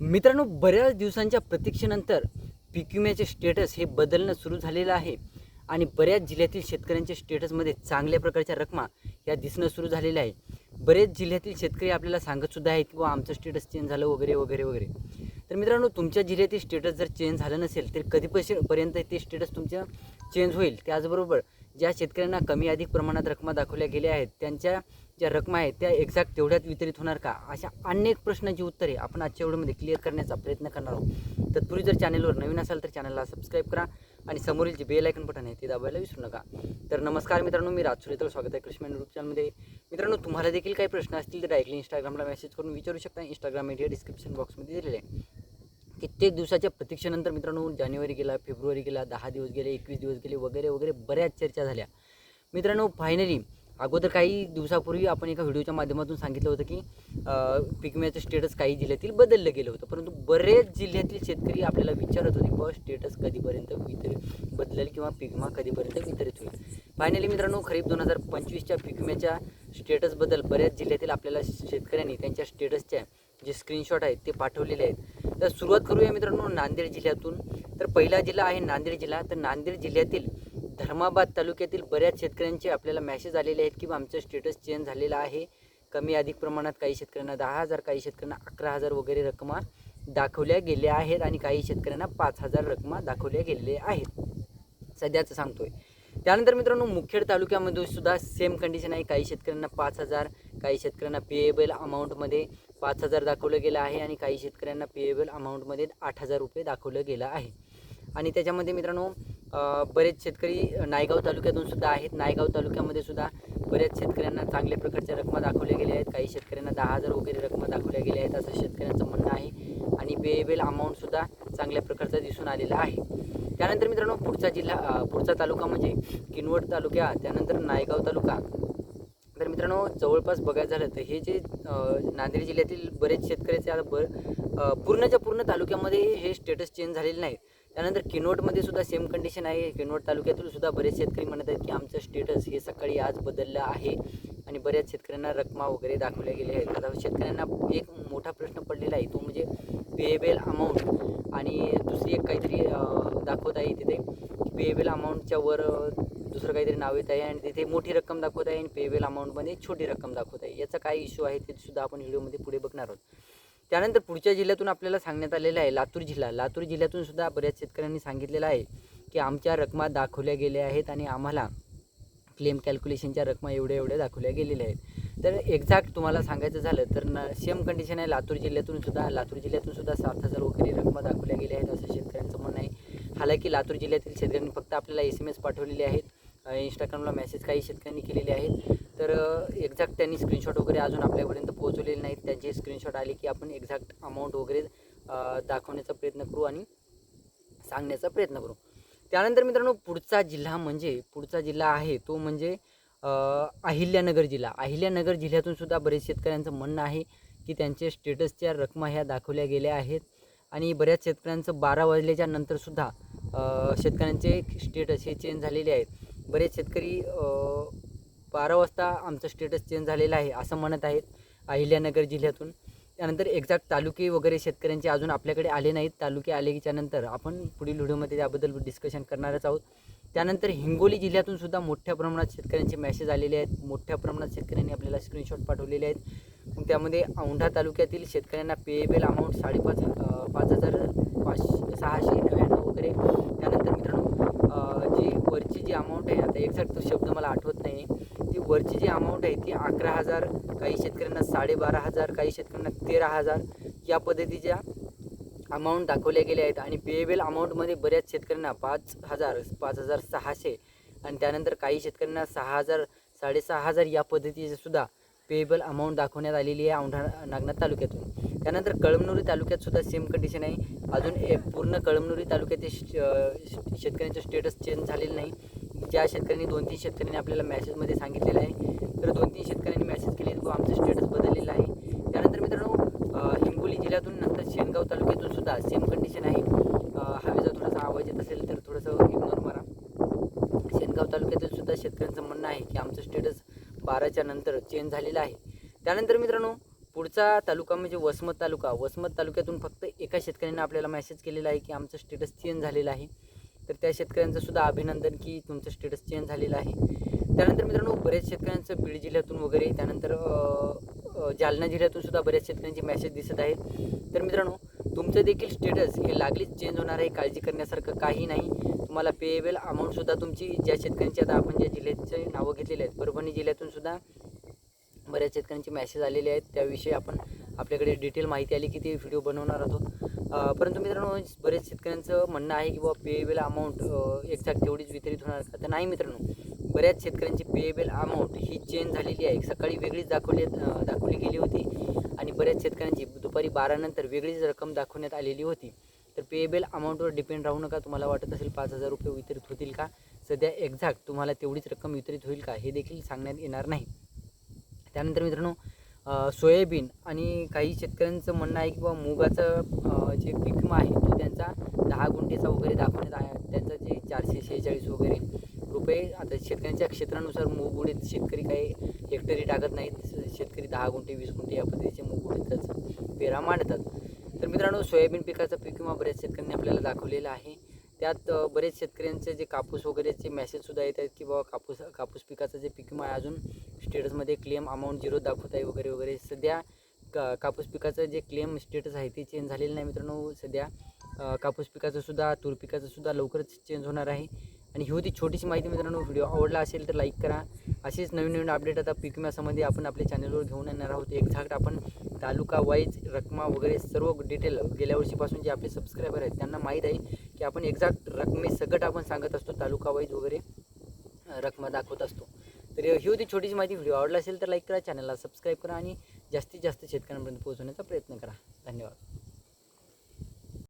मित्रांनो, बऱ्याच दिवसांच्या प्रतीक्षेनंतर पीक विम्याचे स्टेटस हे बदलणं सुरू झालेलं आहे आणि बऱ्याच जिल्ह्यातील शेतकऱ्यांच्या स्टेटसमध्ये चांगल्या प्रकारच्या रकमा या दिसणं सुरू झालेल्या आहे. बरेच जिल्ह्यातील शेतकरी आपल्याला सांगतसुद्धा आहेत की आमचं स्टेटस चेंज झालं वगैरे वगैरे वगैरे. तर मित्रांनो, तुमच्या जिल्ह्यातील स्टेटस जर चेंज झालं नसेल तर कधीपर्यंत ते स्टेटस तुमचं चेंज होईल. त्याचबरोबर ज्या शेतकऱ्यांना कमी अधिक प्रमाणात रकमा दाखवल्या गेल्या आहेत त्यांच्या ज्या रकमा आहेत त्या एक्झॅक्ट तेवढ्यात वितरित होणार का, अशा अनेक प्रश्नांची उत्तरे आपण आजच्या व्हिडिओमध्ये क्लिअर करण्याचा प्रयत्न करणार आहोत. तत्पूर्वी जर चॅनलवर नवीन असाल तर चॅनलला सबस्क्राईब करा आणि समोरील जे बेल आयकन बटन आहे ते दाबायला विसरू नका. तर नमस्कार मित्रांनो, मी राज सुरेतर, स्वागत आहे कृषी यूट्यूब चॅनलमध्ये. मित्रांनो, तुम्हाला देखील काही प्रश्न असतील तर डायरेक्टली इंस्टाग्रामला मेसेज करून विचारू शकता. इंस्टाग्राम आयडी डिस्क्रिप्शन बॉक्समध्ये दिलेले आहे. कित्येक दिवसाच्या प्रतीक्षेनंतर मित्रांनो, जानेवारी गेला, फेब्रुवारी गेला, 10 दिवस गेले, 21 दिवस गेले वगैरे वगैरे बऱ्याच चर्चा झाल्या. मित्रांनो, फायनली अगोदर काही दिवसापूर्वी आपण एका व्हिडिओच्या माध्यमातून सांगितलं होतं की पीक विम्याचं स्टेटस काही जिल्ह्यातील बदललं गेलं होतं, परंतु बरेच जिल्ह्यातील शेतकरी आपल्याला विचारत होते की स्टेटस कधीपर्यंत बदलेल किंवा पीक विमा कधीपर्यंत वितरित होईल. फायनली मित्रांनो, खरीप 2025च्या पीक विम्याच्या स्टेटसबद्दल बऱ्याच जिल्ह्यातील आपल्याला शेतकऱ्यांनी त्यांच्या स्टेटसच्या जे स्क्रीनशॉट आहेत ते पाठवलेले आहेत. तर सुरुवात करूया मित्रांनो नांदेड जिल्ह्यातून. तर पहिला जिल्हा आहे नांदेड जिल्हा. तर नांदेड जिल्ह्यातील धर्माबाद तालुक्यातील बऱ्याच शेतकऱ्यांचे आपल्याला मेसेज आलेले आहेत की आमचं स्टेटस चेंज झालेलं आहे. कमी अधिक प्रमाणात काही शेतकऱ्यांना 10,000, काही शेतकऱ्यांना 11,000 वगैरे रकमा दाखवल्या गेल्या आहेत आणि काही शेतकऱ्यांना 5,000 रकमा दाखवल्या गेलेल्या आहेत, सध्याचं सांगतोय. त्यानंतर मित्रांनो, मुखेड तालुक्यामध्ये सुद्धा सेम कंडिशन आहे. काही शेतकऱ्यांना 5,000, काही शेतकऱ्यांना पेएबल अमाऊंटमध्ये 5,000 दाखवलं गेलं आहे आणि काही शेतकऱ्यांना पेएबल अमाऊंटमध्ये 8,000 रुपये दाखवलं गेलं आहे. आणि त्याच्यामध्ये मित्रांनो बरेच शेतकरी नायगाव तालुक्यातून सुद्धा आहेत. नायगाव तालुक्यामध्ये सुद्धा बऱ्याच शेतकऱ्यांना चांगल्या प्रकारच्या रकमा दाखवल्या गेल्या आहेत. काही शेतकऱ्यांना 10,000 वगैरे रकमा दाखवल्या गेल्या आहेत असं शेतकऱ्यांचं म्हणणं आहे आणि पेएबल अमाऊंटसुद्धा चांगल्या प्रकारचा दिसून आलेला आहे. त्यानंतर मित्रांनो, पुढचा तालुका म्हणजे किनवट तालुका, त्यानंतर नायगाव तालुका. तर मित्रांनो, जवळपास बघायचं झालं तर हे जे नांदेड जिल्ह्यातील बरेच शेतकऱ्याचे आता पूर्णच्या पूर्ण तालुक्यामध्ये हे स्टेटस चेंज झालेलं नाही. त्यानंतर किनवटमध्ये सुद्धा सेम कंडिशन आहे. किनवट तालुक्यातून सुद्धा बरेच शेतकरी म्हणत आहेत की आमचं स्टेटस हे सकाळी आज बदललं आहे आणि बऱ्याच शेतकऱ्यांना रकमा वगैरे दाखवल्या गेल्या आहेत. आता शेतकऱ्यांना एक मोठा प्रश्न पडलेला आहे, तो म्हणजे पेएबल अमाऊंट आणि दुसरी एक काहीतरी दाखवत आहे तिथे पेएबल अमाऊंटच्या वर दुसरं काहीतरी नाव येत आहे आणि तिथे मोठी रक्कम दाखवत आहे आणि पेएबल अमाऊंटमध्ये छोटी रक्कम दाखवत आहे. याचा काय इश्यू आहे ते सुद्धा आपण व्हिडिओमध्ये पुढे बघणार आहोत. त्यानंतर पुढच्या जिल्ह्यातून आपल्याला सांगण्यात आलेलं आहे लातूर जिल्हा. लातूर जिल्ह्यातून सुद्धा बऱ्याच शेतकऱ्यांनी सांगितलेलं आहे की आमच्या रकमा दाखवल्या गेल्या आहेत आणि आम्हाला क्लेम कॅल्क्युलेशनच्या रकमा एवढ्या दाखवल्या गेलेल्या आहेत. तर एक्झॅक्ट तुम्हाला सांगायचं झालं तर सेम कंडिशन आहे लातूर जिल्ह्यातून सुद्धा. लातूर जिल्ह्यातून सुद्धा 7,000 वगैरे रकमा दाखवल्या गेल्या आहेत असं शेतकऱ्यांचं म्हणणं आहे. हालाकी लातूर जिल्ह्यातील शेतकऱ्यांनी फक्त आपल्याला SMS पाठवलेले आहेत, इंस्टाग्रामला मेसेज काही शेतकऱ्यांनी केलेले आहेत. तर एक्झॅक्ट त्यांनी स्क्रीनशॉट वगैरे अजून आपल्यापर्यंत पोहोचवलेले नाहीत. त्यांचे स्क्रीनशॉट आले की आपण एक्झॅक्ट अमाऊंट वगैरे दाखवण्याचा प्रयत्न करू आणि सांगण्याचा प्रयत्न करू. त्यानंतर मित्रांनो, पुढचा जिल्हा आहे तो म्हणजे अहिल्यानगर जिल्हा. अहिल्यानगर जिल्ह्यातून सुद्धा बरेच शेतकऱ्यांचं म्हणणं आहे की त्यांचे स्टेटसच्या रकमा ह्या दाखवल्या गेल्या आहेत आणि बऱ्याच शेतकऱ्यांचं 12 वाजल्याच्या नंतरसुद्धा शेतकऱ्यांचे स्टेटस हे चेंज झालेले आहेत. बरेच शेतकरी 12 वाजता आमचं स्टेटस चेंज झालेलं आहे असं म्हणत आहेत अहिल्यानगर जिल्ह्यातून. त्यानंतर एक्झॅक्ट तालुके वगैरे शेतकऱ्यांचे अजून आपल्याकडे आले नाहीत. तालुके आलेच्या नंतर आपण पुढील व्हिडिओमध्ये त्याबद्दल डिस्कशन करणारच आहोत. त्यानंतर हिंगोली जिल्ह्यातून सुद्धा मोठ्या प्रमाणात शेतकऱ्यांचे मेसेज आलेले आहेत. मोठ्या प्रमाणात शेतकऱ्यांनी आपल्याला स्क्रीनशॉट पाठवलेले आहेत. मग त्यामध्ये औंढा तालुक्यातील शेतकऱ्यांना पेएबल अमाऊंट 5,699 वगैरे. त्यानंतर मित्रांनो, जी वरची जी अमाऊंट आहे, आता एक्झॅक्ट तो शब्द मला आठवत नाही, ती वरची जी अमाऊंट आहे ती 11,000, काही शेतकऱ्यांना 12,500, काही शेतकऱ्यांना 13,000 या पद्धतीच्या अमाऊंट दाखवल्या गेल्या आहेत. आणि पेएबल अमाऊंटमध्ये बऱ्याच शेतकऱ्यांना 5,000, 5,600 आणि त्यानंतर काही शेतकऱ्यांना 6,000, 6,500 या पद्धतीचे सुद्धा पेएबल अमाऊंट दाखवण्यात आलेली आहे औंढा नागनाथ तालुक्यातून. त्यानंतर कळमनुरी तालुक्यात सुद्धा सेम कंडिशन आहे. अजून पूर्ण कळमनुरी तालुक्यातील शेतकऱ्यांचं स्टेटस चेंज झालेलं नाही. ज्या शेतकऱ्यांनी 2-3 शेतकऱ्यांनी आपल्याला मेसेजमध्ये सांगितलेलं आहे, तर 2-3 शेतकऱ्यांनी मेसेज केले की आमचं स्टेटस बदललेलं आहे. त्यानंतर मित्रांनो, हिंगोली जिल्ह्यातून नंतर शेनगाव तालुक्यातून सुद्धा सेम कंडिशन आहे. हवेचा थोडासा आवाज येत असेल तर थोडंसं इग्नोर मारा. शेनगाव तालुक्यातील सुद्धा शेतकऱ्यांचं म्हणणं आहे की आमचं स्टेटस 12च्या नंतर चेंज झालेलं आहे. त्यानंतर मित्रांनो, पुढचा तालुका म्हणजे वसमत तालुका. वसमत तालुक्यातून फक्त एका शेतकऱ्याने आपल्याला मेसेज केलेला आहे की आमचं स्टेटस चेंज झालेलं आहे. तर त्या शेतकऱ्यांचं सुद्धा अभिनंदन की तुमचं स्टेटस चेंज झालेलं आहे. त्यानंतर मित्रांनो बऱ्याच शेतकऱ्यांचं बीड जिल्ह्यातून वगैरे, त्यानंतर जालना जिल्ह्यातून सुद्धा बऱ्याच शेतकऱ्यांचे मेसेज दिसत आहेत. तर मित्रांनो तुमचं देखील स्टेटस हे लागलीच चेंज होणार आहे, काळजी करण्यासारखं काही नाही. तुम्हाला पेएबल अमाऊंटसुद्धा तुमची ज्या शेतकऱ्यांची आता आपण ज्या जिल्ह्याचे नावं घेतलेले आहेत, परभणी जिल्ह्यातून सुद्धा बऱ्याच शेतकऱ्यांचे मेसेज आलेले आहेत. त्याविषयी आपण आपल्याकडे डिटेल माहिती आली की ते व्हिडिओ बनवणार आहोत. परंतु मित्रांनो बरेच शेतकऱ्यांचं म्हणणं आहे की बाबा पेएबल अमाऊंट एक्झॅक्ट तेवढीच वितरित होणार का? तर नाही मित्रांनो, बऱ्याच शेतकऱ्यांची पेएबल अमाऊंट ही चेंज झालेली आहे. सकाळी वेगळीच दाखवली गेली होती आणि बऱ्याच शेतकऱ्यांची दुपारी 12 नंतर वेगळीच रक्कम दाखवण्यात आलेली होती. तर पेएबल अमाऊंटवर डिपेंड राहू नका. तुम्हाला वाटत असेल 5,000 रुपये वितरित होतील का, सध्या एक्झॅक्ट तुम्हाला तेवढीच रक्कम वितरित होईल का हे देखील सांगण्यात येणार नाही. त्यानंतर मित्रांनो सोयाबीन आणि काही शेतकऱ्यांचं म्हणणं आहे की बाबा मुगाचं जे पीक विमा आहे तो त्यांचा 10 गुंठेचा वगैरे दाखवण्यात आहे. त्यांचं जे 446 वगैरे रुपये, आता शेतकऱ्यांच्या क्षेत्रानुसार मूग उडीद शेतकरी काही हेक्टरी टाकत नाहीत. शेतकरी 10 गुंठे 20 गुंठे या पद्धतीचे मूग उडीदच पेरा मांडतात. तर मित्रांनो सोयाबीन पिकाचा पीक विमा बऱ्याच शेतकऱ्यांनी आपल्याला दाखवलेला आहे. त्यात बरेच शेतकऱ्यांचे जे कापूस वगैरेचे मेसेजसुद्धा येत आहेत की बाबा कापूस पिकाचं जे पीक विमा आहे अजून स्टेटसमध्ये क्लेम अमाऊंट 0 दाखवत आहे वगैरे वगैरे. सध्या कापूस पिकाचं जे क्लेम स्टेटस आहे ते चेंज झालेलं नाही मित्रांनो. सध्या कापूस पिकाचं सुद्धा, तूर पिकाचं सुद्धा लवकरच चेंज होणार आहे. आणि ही होती छोटीशी माहिती मित्रांनो. व्हिडिओ आवडला असेल तर लाईक करा. अशीच नवीन नवीन अपडेट आता पीक विम्यासंबंधी आपण आपल्या चॅनलवर घेऊन येणार आहोत. एक्झॅक्ट आपण तालुका वाईज रकमा वगैरे सर्व डिटेल गेल्या वर्षीपासून जे आपले सबस्क्रायबर आहेत त्यांना माहीत आहे की आपण एक्झॅक्ट रकमेसकट आपण सांगत असतो, तालुका वाईज वगैरे रकमा दाखवत असतो. तर ही होती छोटीशी माहिती. व्हिडिओ आवडला असेल तर लाईक करा, चॅनलला सबस्क्राईब करा आणि जास्तीत जास्त शेतकऱ्यांपर्यंत पोहोचवण्याचा प्रयत्न करा.